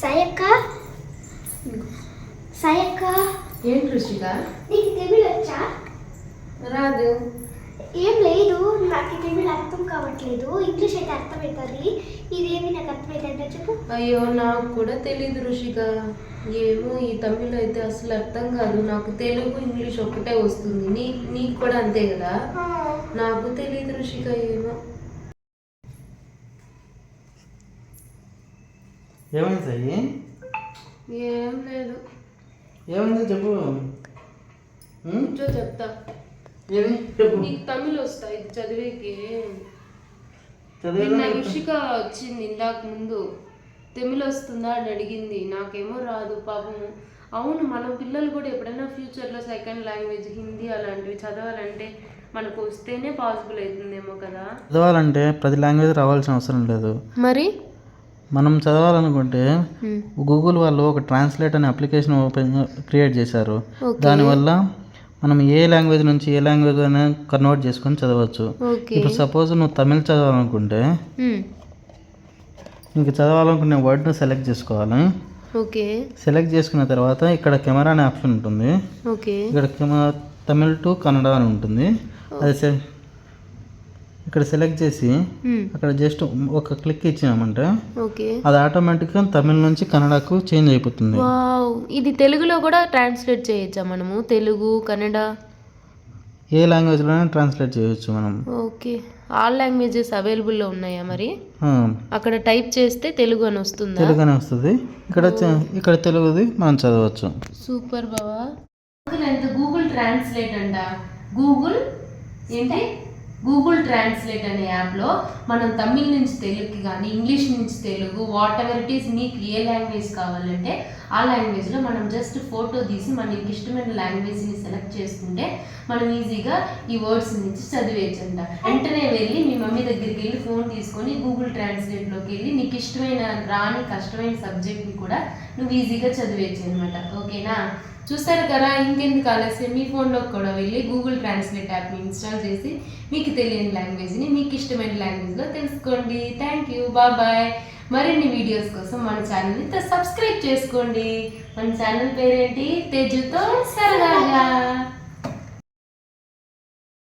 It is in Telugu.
సాయక్క సాయక్క ఏంటి రుషిక? నీకు తమిళ వచ్చా? రాదు. ఏం లేదు, నాకు తమిళ అర్థం కావట్లేదు. ఇంగ్లీష్ అయితే అర్థమవుతుంది, ఇదేమి నాకు అర్థమవుతుందా చెప్పు. అయ్యో నాకు కూడా తెలియదు రుషిక. ఏమో ఈ తమిళ అయితే అసలు అర్థం కాదు. నాకు తెలుగు ఇంగ్లీష్ ఒక్కటే వస్తుంది. నీకు కూడా అంతే కదా? నాకు తెలియదు రుషిక. ఏమో. ఏమైంది సాయి? ఏం లేదు. ఏమైంది చెప్పు. కూర్చో చెప్తా. ఏమి చెప్పు. నీకు తమిళ వస్తాయి చదివేకి? చదివేదా? నిన్న రుషిక వచ్చింది ఇందాక ముందు. తమిళ వస్తుందా అని అడిగింది. నాకేమో రాదు పాపము. అవును, మన పిల్లలు కూడా ఎప్పుడైనా ఫ్యూచర్లో సెకండ్ లాంగ్వేజ్ హిందీ అలాంటివి చదవాలంటే మనకు వస్తేనే పాసిబుల్ అవుతుందేమో కదా. చదవాలంటే ప్రతి లాంగ్వేజ్ రావాల్సిన అవసరం లేదు. మరి మనం చదవాలనుకుంటే గూగుల్ వాళ్ళు ఒక ట్రాన్స్లేట్ అనే అప్లికేషన్ క్రియేట్ చేశారు. దానివల్ల మనం ఏ లాంగ్వేజ్ నుంచి ఏ లాంగ్వేజ్ అయినా కన్వర్ట్ చేసుకొని చదవచ్చు. ఇప్పుడు సపోజ్ నువ్వు తమిళ్ చదవాలనుకుంటే నీకు చదవాలనుకునే వర్డ్ను సెలెక్ట్ చేసుకోవాలి. సెలెక్ట్ చేసుకున్న తర్వాత ఇక్కడ కెమెరా అనే ఆప్షన్ ఉంటుంది. ఇక్కడ తమిళ్ టు కన్నడ అని ఉంటుంది. అది ఇక్కడ సెలెక్ట్ చేసి అక్కడ జస్ట్ ఒక క్లిక్ ఇచ్చినామంటే అది ఆటోమేటిక్గా తమిళ నుంచి కన్నడకు చేంజ్ అయిపోతుంది. ఇది తెలుగులో కూడా ట్రాన్స్లేట్ చేయొచ్చా మనము? తెలుగు, కన్నడ ఏ లాంగ్వేజ్లోనే ట్రాన్స్లేట్ చేయొచ్చు మనం. ఓకే, ఆల్ లాంగ్వేజెస్ అవైలబుల్లో ఉన్నాయా మరి? అక్కడ టైప్ చేస్తే తెలుగు అని వస్తుంది. తెలుగు అని వస్తుంది. ఇక్కడ తెలుగుది మనం చదవచ్చు. సూపర్ బావా. గూగుల్ ట్రాన్స్లేట్ అంట. గూగుల్ ఏంటి? గూగుల్ ట్రాన్స్లేట్ అనే యాప్లో మనం తమిళ్ నుంచి తెలుగుకి కానీ ఇంగ్లీష్ నుంచి Telugu what ever it is నీకు ఏ లాంగ్వేజ్ కావాలంటే ఆ లాంగ్వేజ్లో మనం జస్ట్ ఫోటో తీసి మనకి ఇష్టమైన లాంగ్వేజ్ని సెలెక్ట్ చేసుకుంటే మనం ఈజీగా ఈ వర్డ్స్ నుంచి చదివేయచ్చంట. వెంటనే వెళ్ళి మీ మమ్మీ దగ్గరికి వెళ్ళి ఫోన్ తీసుకొని గూగుల్ ట్రాన్స్లేట్లోకి వెళ్ళి నీకు ఇష్టమైన రాని కష్టమైన సబ్జెక్ట్ని కూడా నువ్వు ఈజీగా చదివేయచ్చు అనమాట. ఓకేనా? చూస్తారు కదా, ఇంకెందుకు ఆలస్యం, మీ ఫోన్లోకి కూడా వెళ్ళి గూగుల్ ట్రాన్స్లేట్ యాప్ని ఇన్స్టాల్ చేసి మీకు తెలియని లాంగ్వేజ్ని మీకు ఇష్టమైన లాంగ్వేజ్లో తెలుసుకోండి. Thank you, bye. మరిన్ని వీడియోస్ కోసం మన ఛానల్ని సబ్స్క్రైబ్ చేసుకోండి. మన ఛానల్ పేరేంటి? తేజుతో సరదాగా.